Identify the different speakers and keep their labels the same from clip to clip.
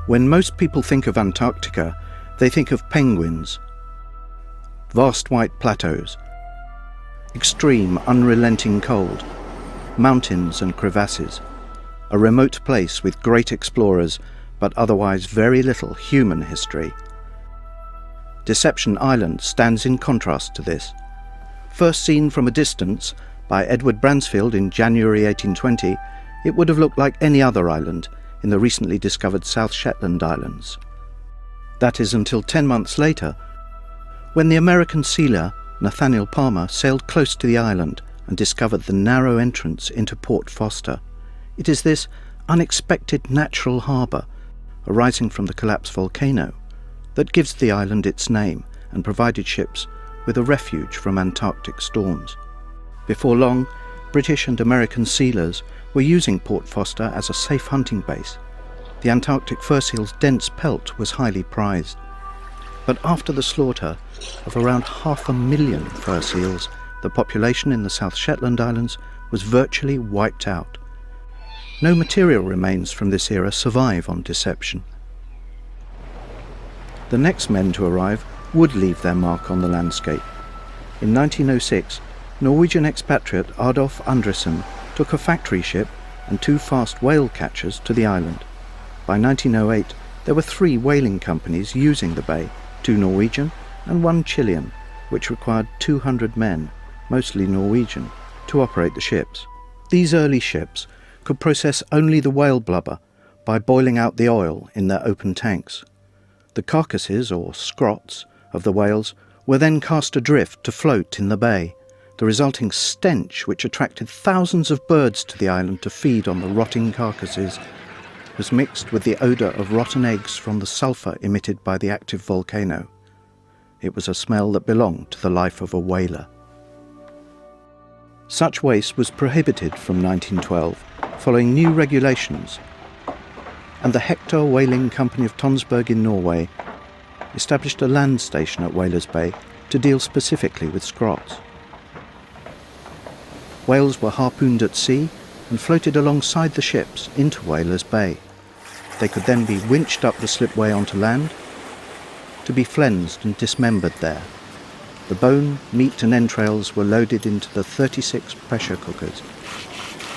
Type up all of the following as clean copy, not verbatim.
Speaker 1: When most people think of Antarctica, they think of penguins, vast white plateaus, extreme, unrelenting cold, mountains and crevasses, a remote place with great explorers, but otherwise very little human history. Deception Island stands in contrast to this. First seen from a distance by Edward Bransfield in January 1820, it would have looked like any other island in the recently discovered South Shetland Islands. That is until 10 months later, when the American sealer Nathaniel Palmer sailed close to the island and discovered the narrow entrance into Port Foster. It is this unexpected natural harbour, arising from the collapsed volcano, that gives the island its name and provided ships with a refuge from Antarctic storms. Before long, British and American sealers were using Port Foster as a safe hunting base. The Antarctic fur seal's dense pelt was highly prized. But after the slaughter of around 500,000 fur seals, the population in the South Shetland Islands was virtually wiped out. No material remains from this era survive on Deception. The next men to arrive would leave their mark on the landscape. In 1906, Norwegian expatriate Adolf Andresen took a factory ship and 2 fast whale catchers to the island. By 1908, there were 3 whaling companies using the bay, 2 Norwegian and 1 Chilean, which required 200 men, mostly Norwegian, to operate the ships. These early ships could process only the whale blubber by boiling out the oil in their open tanks. The carcasses, or scrots, of the whales were then cast adrift to float in the bay. The resulting stench, which attracted thousands of birds to the island to feed on the rotting carcasses, was mixed with the odour of rotten eggs from the sulphur emitted by the active volcano. It was a smell that belonged to the life of a whaler. Such waste was prohibited from 1912, following new regulations, and the Hector Whaling Company of Tonsberg in Norway established a land station at Whalers Bay to deal specifically with scrots. Whales were harpooned at sea and floated alongside the ships into Whalers Bay. They could then be winched up the slipway onto land to be flensed and dismembered there. The bone, meat and entrails were loaded into the 36 pressure cookers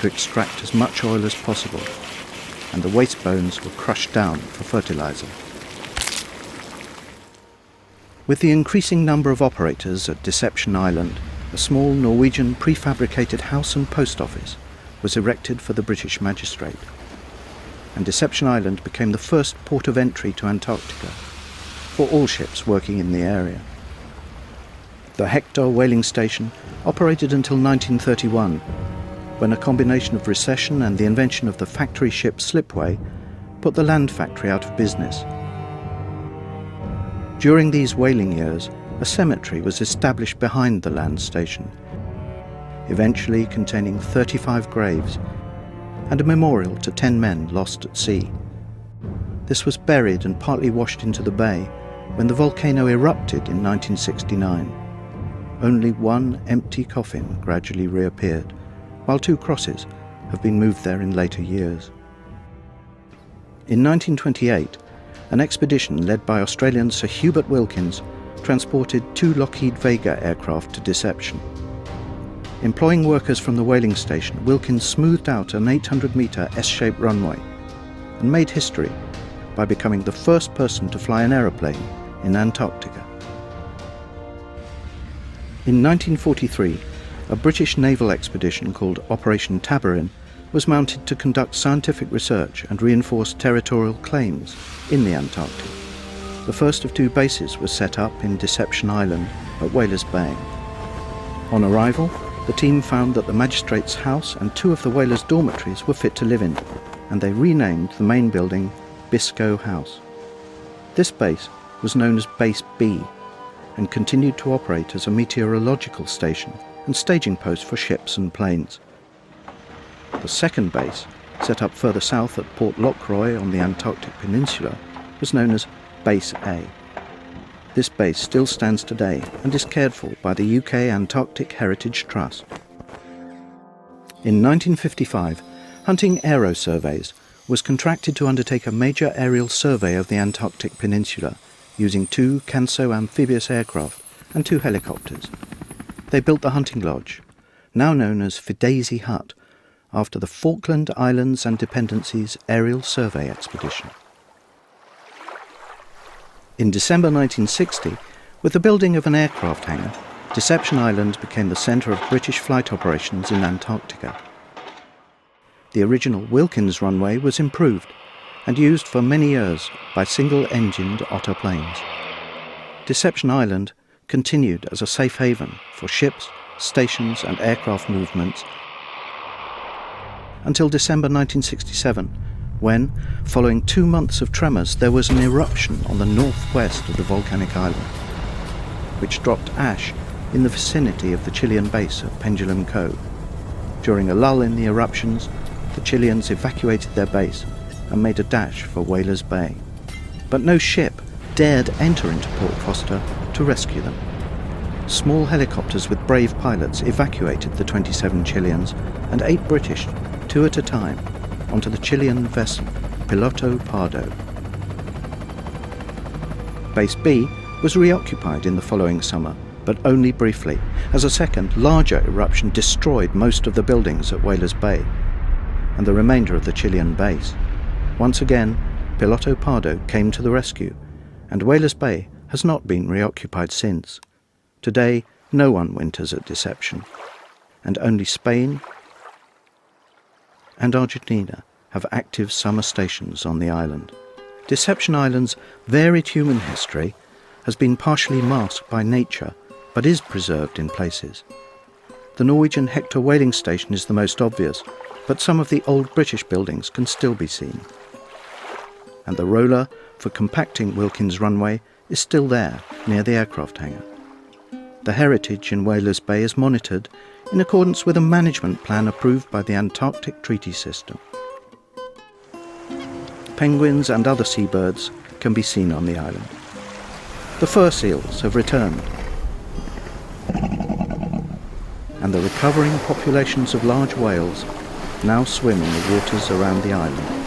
Speaker 1: to extract as much oil as possible, and the waste bones were crushed down for fertilizer. With the increasing number of operators at Deception Island, a small Norwegian prefabricated house and post office was erected for the British magistrate, and Deception Island became the first port of entry to Antarctica for all ships working in the area. The Hector whaling station operated until 1931, when a combination of recession and the invention of the factory ship slipway put the land factory out of business. During these whaling years, a cemetery was established behind the land station, eventually containing 35 graves and a memorial to 10 men lost at sea. This was buried and partly washed into the bay when the volcano erupted in 1969. Only one empty coffin gradually reappeared, while 2 crosses have been moved there in later years. In 1928, an expedition led by Australian Sir Hubert Wilkins transported 2 Lockheed Vega aircraft to Deception. Employing workers from the whaling station, Wilkins smoothed out an 800-metre S-shaped runway and made history by becoming the first person to fly an aeroplane in Antarctica. In 1943, a British naval expedition called Operation Tabarin was mounted to conduct scientific research and reinforce territorial claims in the Antarctic. The first of 2 bases was set up in Deception Island at Whalers Bay. On arrival, the team found that the magistrate's house and 2 of the whalers' dormitories were fit to live in, and they renamed the main building Biscoe House. This base was known as Base B and continued to operate as a meteorological station and staging post for ships and planes. The second base, set up further south at Port Lockroy on the Antarctic Peninsula, was known as Base A. This base still stands today and is cared for by the UK Antarctic Heritage Trust. In 1955, hunting aero surveys was contracted to undertake a major aerial survey of the Antarctic Peninsula using 2 Canso amphibious aircraft and 2 helicopters. They built the hunting lodge, now known as Fidesi Hut, after the Falkland Islands and Dependencies Aerial Survey Expedition. In December 1960, with the building of an aircraft hangar, Deception Island became the centre of British flight operations in Antarctica. The original Wilkins runway was improved and used for many years by single-engined Otter planes. Deception Island continued as a safe haven for ships, stations and aircraft movements until December 1967, when, following 2 months of tremors, there was an eruption on the northwest of the volcanic island, which dropped ash in the vicinity of the Chilean base of Pendulum Cove. During a lull in the eruptions, the Chileans evacuated their base and made a dash for Whalers Bay. But no ship dared enter into Port Foster to rescue them. Small helicopters with brave pilots evacuated the 27 Chileans and 8 British, 2 at a time, onto the Chilean vessel Piloto Pardo. Base B was reoccupied in the following summer, but only briefly, as a second, larger eruption destroyed most of the buildings at Whalers Bay and the remainder of the Chilean base. Once again, Piloto Pardo came to the rescue, and Whalers Bay has not been reoccupied since. Today, no one winters at Deception, and only Spain and Argentina have active summer stations on the island. Deception Island's varied human history has been partially masked by nature, but is preserved in places. The Norwegian Hector whaling station is the most obvious, but some of the old British buildings can still be seen. And the roller for compacting Wilkins runway is still there, near the aircraft hangar. The heritage in Whalers Bay is monitored in accordance with a management plan approved by the Antarctic Treaty System. Penguins and other seabirds can be seen on the island. The fur seals have returned, and the recovering populations of large whales now swim in the waters around the island.